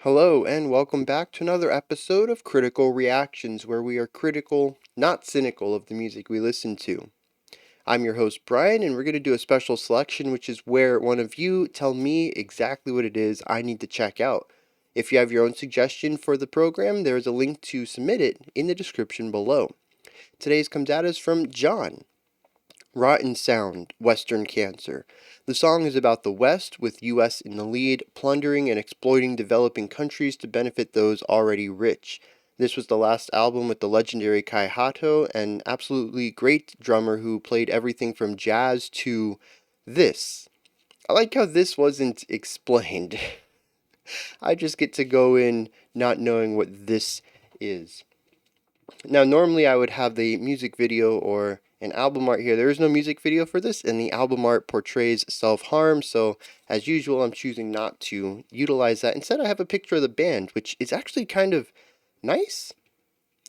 Hello, and welcome back to another episode of Critical Reactions, where we are critical, not cynical, of the music we listen to. I'm your host, Bryan, and we're going to do a special selection, which is where one of you tell me exactly what it is I need to check out. If you have your own suggestion for the program, there is a link to submit it in the description below. Today's comes at us from John. Rotten Sound, Western Cancer. The song is about the West, with US in the lead, plundering and exploiting developing countries to benefit those already rich. This was the last album with the legendary Kai Hato, an absolutely great drummer who played everything from jazz to this. I like how this wasn't explained. I just get to go in not knowing what this is. Now, normally I would have the music video or an album art here. There is no music video for this, and the album art portrays self-harm, so as usual, I'm choosing not to utilize that. Instead, I have a picture of the band, which is actually kind of nice.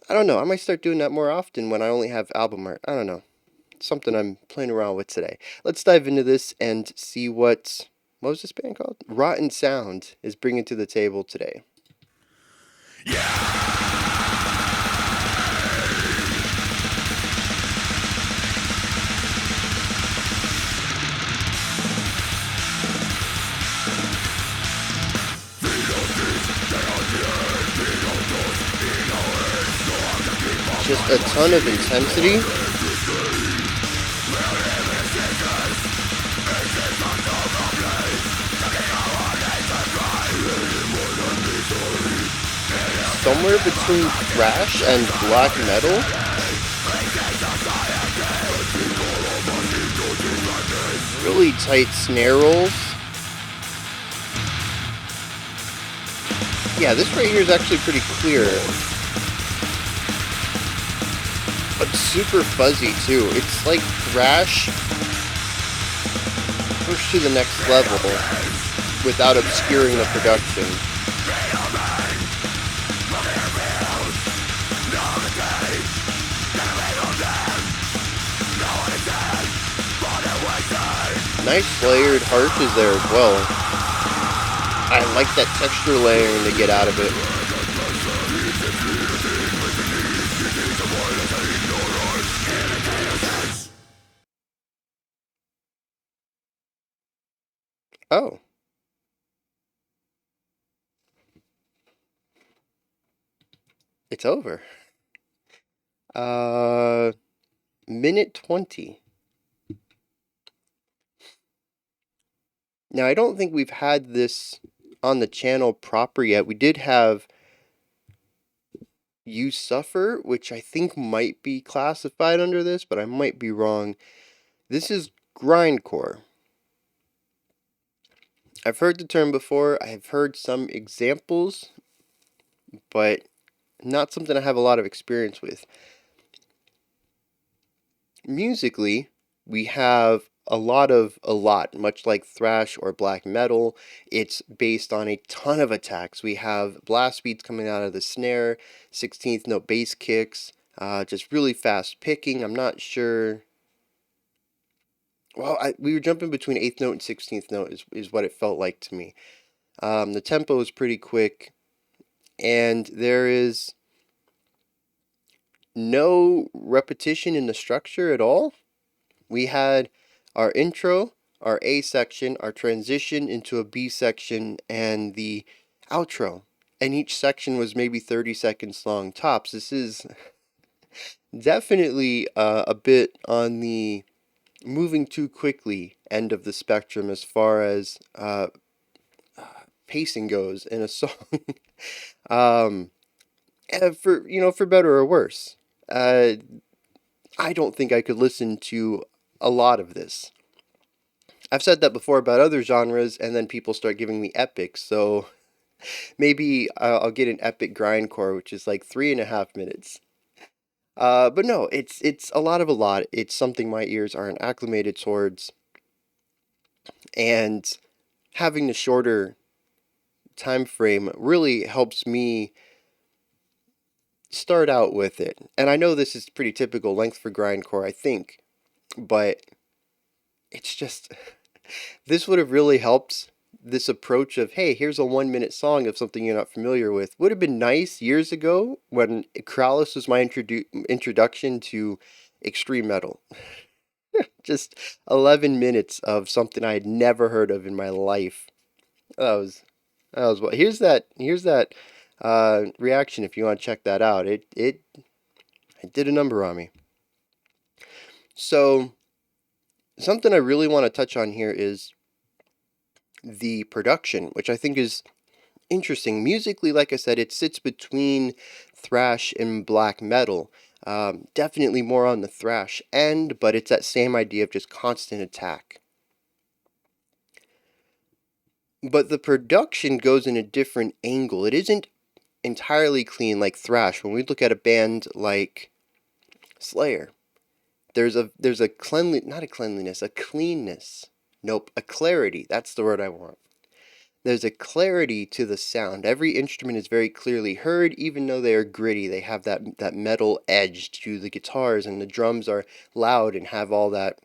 I don't know, I might start doing that more often when I only have album art. I don't know. It's something I'm playing around with today. Let's dive into this and see what was this band called? Rotten Sound is bringing to the table today. Just a ton of intensity. Somewhere between thrash and black metal. Really tight snare rolls. Yeah, this right here is actually pretty clear. But super fuzzy too. It's like thrash pushed to the next level without obscuring the production. Nice layered harshes there as well. I like that texture layering to get out of it. Oh. It's over. Minute 20. Now, I don't think we've had this on the channel proper yet. We did have You Suffer, which I think might be classified under this, but I might be wrong. This is grindcore. I've heard the term before. I've heard some examples, but not something I have a lot of experience with. Musically, we have a lot, much like thrash or black metal. It's based on a ton of attacks. We have blast beats coming out of the snare, 16th note bass kicks, just really fast picking. I'm not sure. Well, we were jumping between 8th note and 16th note is what it felt like to me. The tempo is pretty quick, and there is no repetition in the structure at all. We had our intro, our A section, our transition into a B section, and the outro. And each section was maybe 30 seconds long tops. This is definitely a bit on the moving too quickly end of the spectrum as far as pacing goes in a song. For better or worse. I don't think I could listen to a lot of this. I've said that before about other genres, and then people start giving me epics, so maybe I'll get an epic grindcore, which is like 3.5 minutes. But no, it's a lot. It's something my ears aren't acclimated towards, and having the shorter time frame really helps me start out with it. And I know this is pretty typical length for grindcore, I think, but it's just this would have really helped this approach of, hey, here's a 1 minute song of something you're not familiar with, would have been nice years ago when Krallis was my introduction to extreme metal. Just 11 minutes of something I had never heard of in my life. That was what. Here's that reaction if you want to check that out. It did a number on me. So something I really want to touch on here is the production, which I think is interesting. Musically, like I said, it sits between thrash and black metal. Definitely more on the thrash end, but it's that same idea of just constant attack. But the production goes in a different angle. It isn't entirely clean like thrash. When we look at a band like Slayer, there's a not a cleanliness, a cleanness. Nope, a clarity. That's the word I want. There's a clarity to the sound. Every instrument is very clearly heard, even though they are gritty. They have that metal edge to the guitars, and the drums are loud and have all that,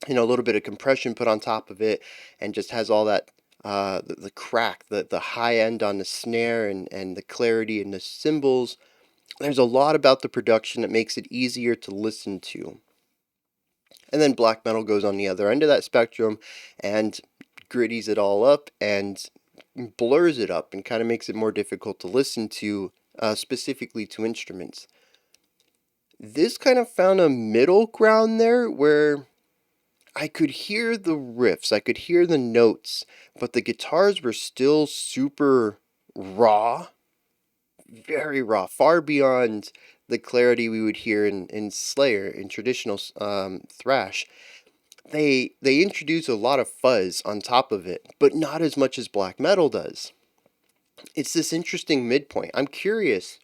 a little bit of compression put on top of it, and just has all that, the crack, the high end on the snare, and the clarity in the cymbals. There's a lot about the production that makes it easier to listen to. And then black metal goes on the other end of that spectrum and gritties it all up and blurs it up and kind of makes it more difficult to listen to, specifically to instruments. This kind of found a middle ground there where I could hear the riffs, I could hear the notes, but the guitars were still super raw, very raw, far beyond the clarity we would hear in Slayer, in traditional thrash. They introduce a lot of fuzz on top of it, but not as much as black metal does. It's this interesting midpoint. I'm curious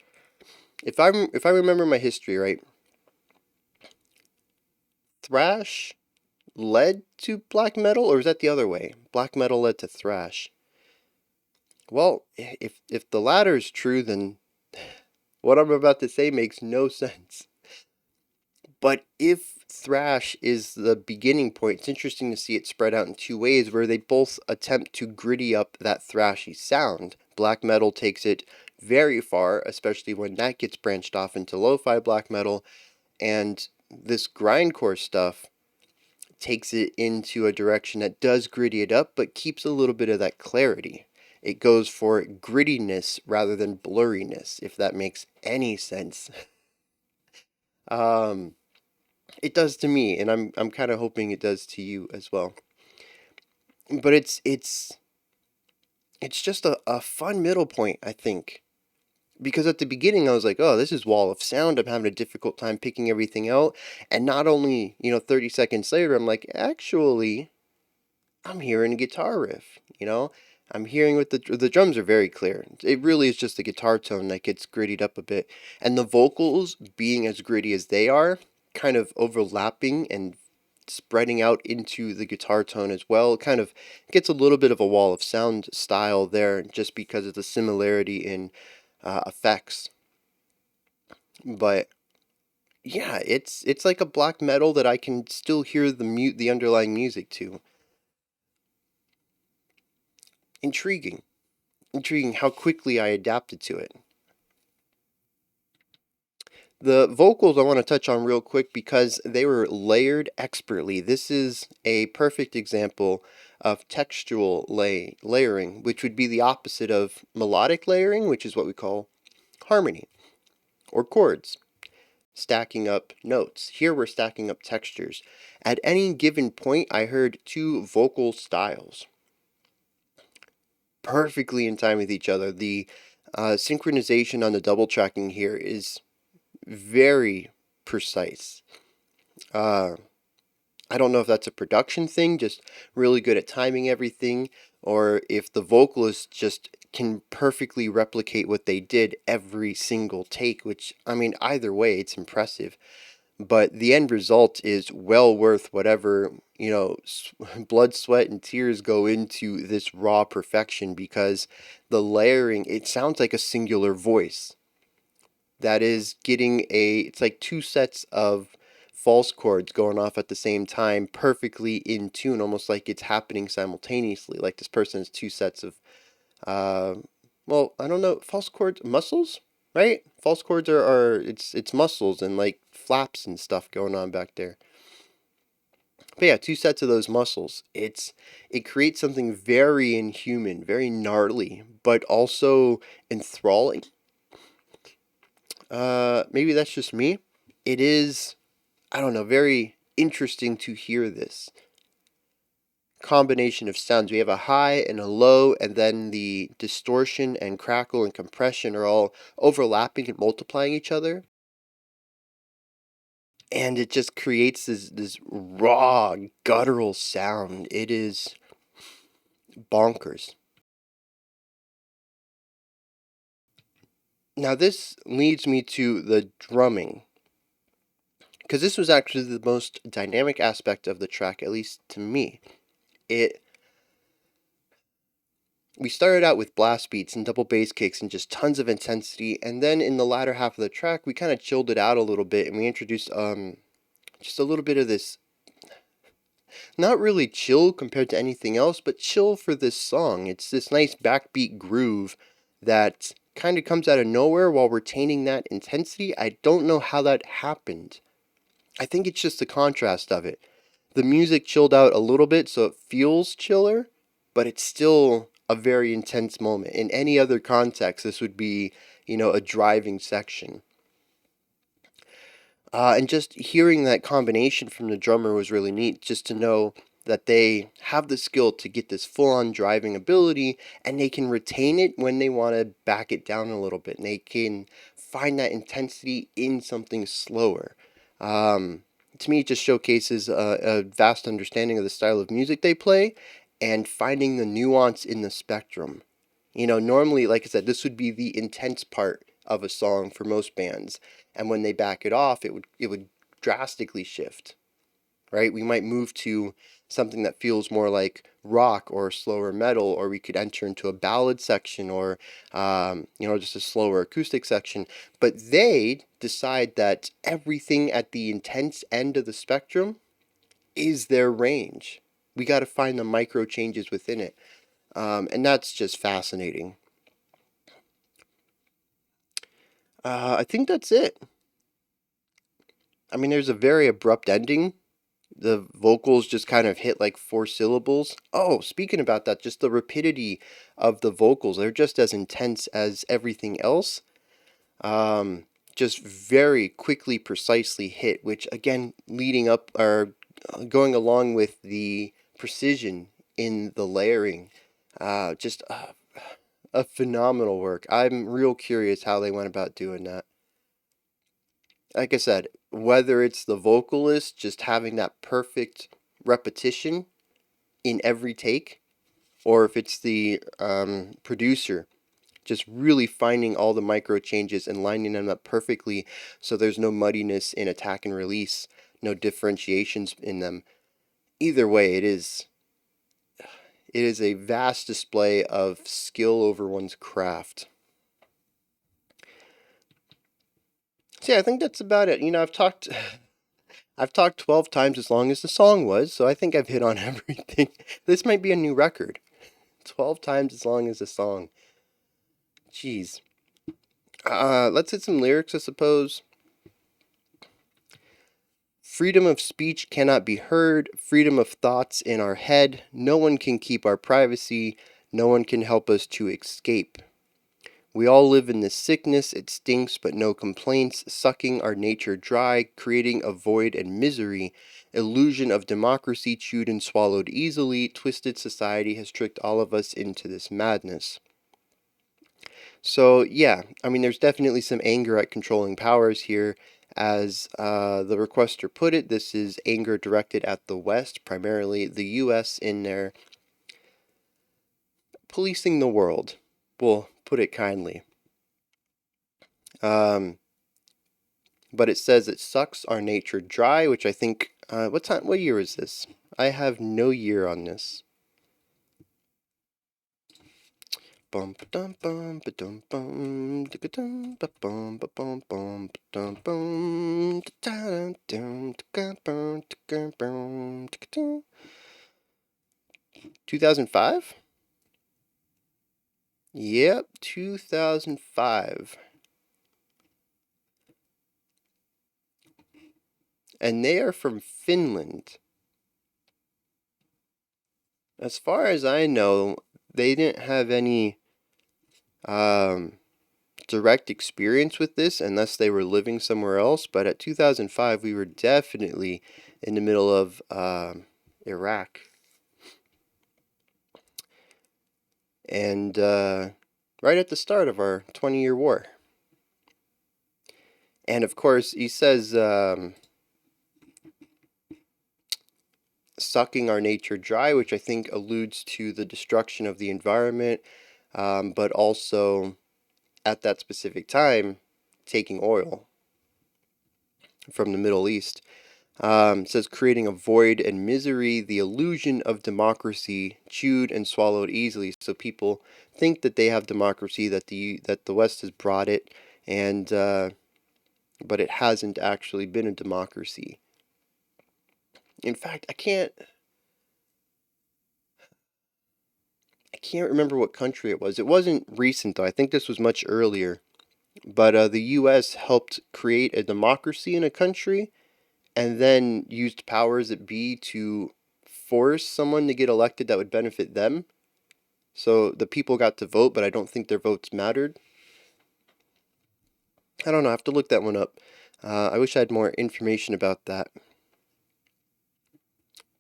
if I remember my history right. Thrash led to black metal, or is that the other way? Black metal led to thrash. Well, if the latter is true, then what I'm about to say makes no sense. But if thrash is the beginning point, it's interesting to see it spread out in two ways where they both attempt to gritty up that thrashy sound. Black metal takes it very far, especially when that gets branched off into lo-fi black metal, and this grindcore stuff takes it into a direction that does gritty it up, but keeps a little bit of that clarity. It goes for grittiness rather than blurriness, if that makes any sense. um, it does to me, and I'm kind of hoping it does to you as well. But it's just a fun middle point, I think. Because at the beginning I was like, oh, this is wall of sound. I'm having a difficult time picking everything out. And not only, 30 seconds later, I'm like, actually, I'm hearing a guitar riff, I'm hearing what the drums are very clear. It really is just the guitar tone that gets grittied up a bit. And the vocals, being as gritty as they are, kind of overlapping and spreading out into the guitar tone as well, kind of gets a little bit of a wall of sound style there just because of the similarity in effects. But yeah, it's like a black metal that I can still hear the underlying music to. Intriguing. Intriguing how quickly I adapted to it. The vocals I want to touch on real quick because they were layered expertly. This is a perfect example of textual layering, which would be the opposite of melodic layering, which is what we call harmony or chords, stacking up notes. Here we're stacking up textures. At any given point, I heard two vocal styles perfectly in time with each other. The synchronization on the double tracking here is very precise. Uh, I don't know if that's a production thing, just really good at timing everything, or if the vocalist just can perfectly replicate what they did every single take, which, I mean, either way, it's impressive. But the end result is well worth whatever, blood, sweat, and tears go into this raw perfection because the layering, it sounds like a singular voice that is getting it's like two sets of false chords going off at the same time, perfectly in tune, almost like it's happening simultaneously. Like this person has two sets of, uh, well, I don't know, false chords, muscles, right? False chords are it's muscles and like flaps and stuff going on back there. But yeah, two sets of those muscles. It creates something very inhuman, very gnarly, but also enthralling. Maybe that's just me. It is, I don't know, very interesting to hear this combination of sounds. We have a high and a low, and then the distortion and crackle and compression are all overlapping and multiplying each other. And it just creates this raw, guttural sound. It is bonkers. Now, this leads me to the drumming, because this was actually the most dynamic aspect of the track, at least to me. It We started out with blast beats and double bass kicks and just tons of intensity, and then in the latter half of the track, we kind of chilled it out a little bit, and we introduced just a little bit of this, not really chill compared to anything else, but chill for this song. It's this nice backbeat groove that kind of comes out of nowhere while retaining that intensity. I don't know how that happened. I think it's just the contrast of it. The music chilled out a little bit, so it feels chiller, but it's still a very intense moment. In any other context, this would be, a driving section. And just hearing that combination from the drummer was really neat, just to know that they have the skill to get this full on driving ability and they can retain it when they want to back it down a little bit. And they can find that intensity in something slower. To me, it just showcases a vast understanding of the style of music they play and finding the nuance in the spectrum. Normally, like I said, this would be the intense part of a song for most bands, and when they back it off, it would drastically shift, right? We might move to something that feels more like rock or slower metal, or we could enter into a ballad section, or just a slower acoustic section. But they decide that everything at the intense end of the spectrum is their range. We got to find the micro changes within it, and that's just fascinating. I think that's it. I mean, there's a very abrupt ending. The vocals just kind of hit like four syllables. Oh, speaking about that, just the rapidity of the vocals, they're just as intense as everything else. Just very quickly, precisely hit, which again, leading up or going along with the precision in the layering. Just a phenomenal work. I'm real curious how they went about doing that. Like I said, whether it's the vocalist just having that perfect repetition in every take, or if it's the producer just really finding all the micro changes and lining them up perfectly so there's no muddiness in attack and release, no differentiations in them. Either way, it is a vast display of skill over one's craft. So yeah, I think that's about it. I've talked 12 times as long as the song was, so I think I've hit on everything. This might be a new record. 12 times as long as the song. Jeez. Let's hit some lyrics, I suppose. Freedom of speech cannot be heard, freedom of thoughts in our head. No one can keep our privacy, no one can help us to escape. We all live in this sickness, it stinks but no complaints, sucking our nature dry, creating a void and misery. Illusion of democracy chewed and swallowed easily, twisted society has tricked all of us into this madness. So, yeah, I mean, there's definitely some anger at controlling powers here. As the requester put it, this is anger directed at the West, primarily the US, in their policing the world. We'll put it kindly. But it says it sucks our nature dry, which I think, what year is this? I have no year on this. 2005? Yep, 2005. And they are from Finland. As far as I know, they didn't have any um, direct experience with this unless they were living somewhere else. But at 2005, we were definitely in the middle of Iraq. And right at the start of our 20-year war. And of course, he says sucking our nature dry, which I think alludes to the destruction of the environment, but also at that specific time, taking oil from the Middle East. Says creating a void and misery, the illusion of democracy chewed and swallowed easily. So people think that they have democracy, that the West has brought it, and but it hasn't actually been a democracy. In fact, I can't remember what country it was. It wasn't recent though. I think this was much earlier. But the U.S. helped create a democracy in a country, and then used powers that be to force someone to get elected that would benefit them. So the people got to vote, but I don't think their votes mattered. I don't know. I have to look that one up. I wish I had more information about that.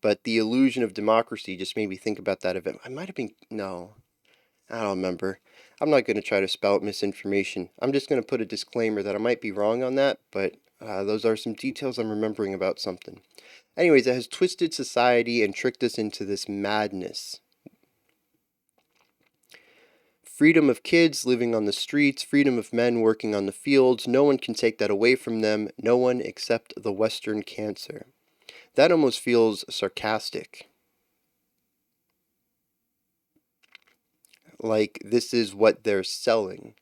But the illusion of democracy just made me think about that event. I might have been. No, I don't remember. I'm not going to try to spout misinformation. I'm just going to put a disclaimer that I might be wrong on that, but those are some details I'm remembering about something. Anyways, it has twisted society and tricked us into this madness. Freedom of kids living on the streets, freedom of men working on the fields, no one can take that away from them, no one except the Western cancer. That almost feels sarcastic. Like this is what they're selling.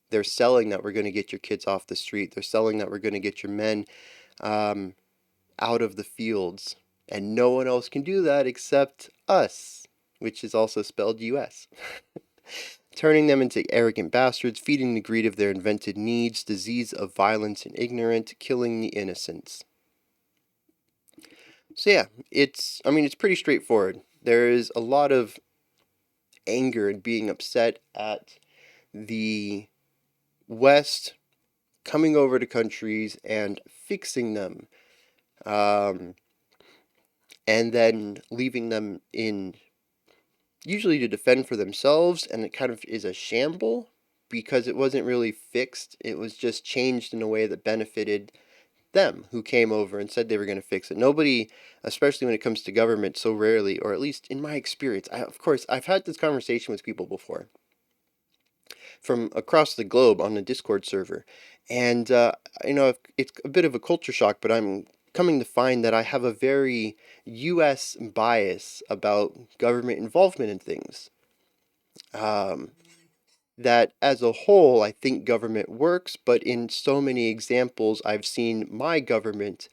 They're selling that we're going to get your kids off the street. They're selling that we're going to get your men um, out of the fields. And no one else can do that except us, which is also spelled US. Turning them into arrogant bastards, feeding the greed of their invented needs, disease of violence and ignorance, killing the innocents. So yeah, it's pretty straightforward. There is a lot of anger and being upset at the West coming over to countries and fixing them, um, and then leaving them in usually to defend for themselves, and it kind of is a shamble because it wasn't really fixed. It was just changed in a way that benefited them who came over and said they were going to fix it. Nobody, especially when it comes to government, so rarely, or at least in my experience, of course, I've had this conversation with people before from across the globe on the Discord server. And, it's a bit of a culture shock, but I'm coming to find that I have a very US bias about government involvement in things. Um, that as a whole, I think government works, but in so many examples, I've seen my government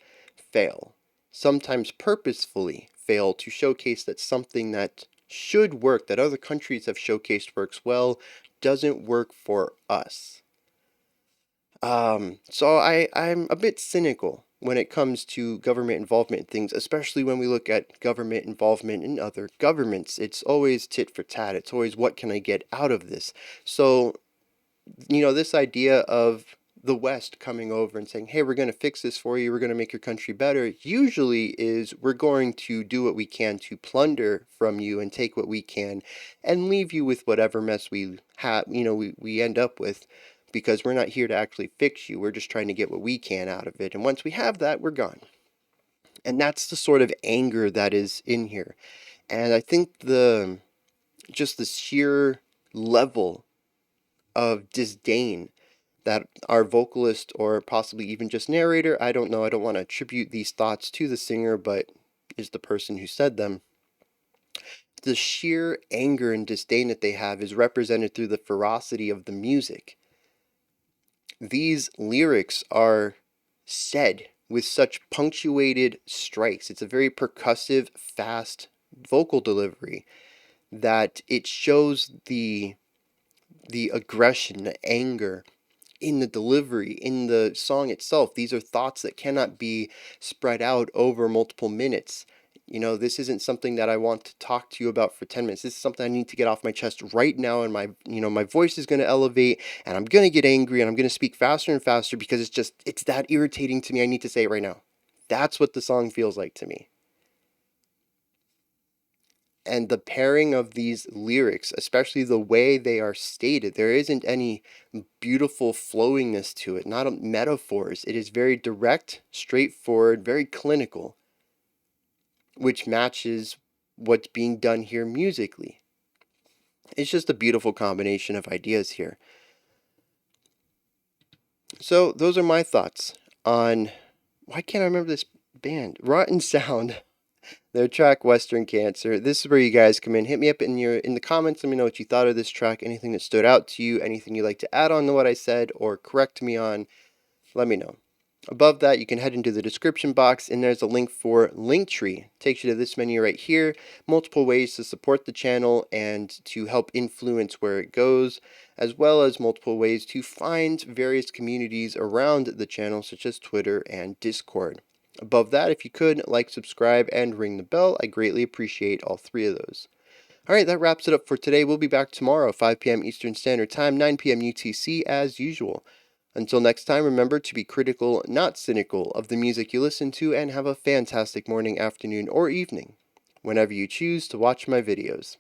fail, sometimes purposefully fail to showcase that something that should work, that other countries have showcased works well, doesn't work for us. So I'm a bit cynical when it comes to government involvement in things, especially when we look at government involvement in other governments. It's always tit for tat. It's always what can I get out of this? So, this idea of the West coming over and saying, hey, we're going to fix this for you, we're going to make your country better, usually is we're going to do what we can to plunder from you and take what we can and leave you with whatever mess we have, we end up with, because we're not here to actually fix you. We're just trying to get what we can out of it. And once we have that, we're gone. And that's the sort of anger that is in here. And I think just the sheer level of disdain that our vocalist, or possibly even just narrator, I don't know, I don't want to attribute these thoughts to the singer, but is the person who said them, The sheer anger and disdain that they have is represented through the ferocity of the music. These lyrics are said with such punctuated strikes. It's a very percussive, fast vocal delivery that it shows the aggression, the anger in the delivery, in the song itself. These are thoughts that cannot be spread out over multiple minutes. This isn't something that I want to talk to you about for 10 minutes. This is something I need to get off my chest right now, and my voice is going to elevate, and I'm going to get angry, and I'm going to speak faster and faster because it's that irritating to me. I need to say it right now. That's what the song feels like to me. And the pairing of these lyrics, especially the way they are stated, there isn't any beautiful flowingness to it, not metaphors. It is very direct, straightforward, very clinical, which matches what's being done here musically. It's just a beautiful combination of ideas here. So those are my thoughts on, why can't I remember this band? Rotten Sound. Their track Western Cancer. This is where you guys come in. Hit me up in the comments. Let me know what you thought of this track. Anything that stood out to you. Anything you'd like to add on to what I said or correct me on. Let me know. Above that, you can head into the description box, and there's a link for Linktree. Takes you to this menu right here. Multiple ways to support the channel and to help influence where it goes, as well as multiple ways to find various communities around the channel, such as Twitter and Discord. Above that, if you could, like, subscribe, and ring the bell. I greatly appreciate all three of those. Alright, that wraps it up for today. We'll be back tomorrow, 5 p.m. Eastern Standard Time, 9 p.m. UTC, as usual. Until next time, remember to be critical, not cynical, of the music you listen to, and have a fantastic morning, afternoon, or evening, whenever you choose to watch my videos.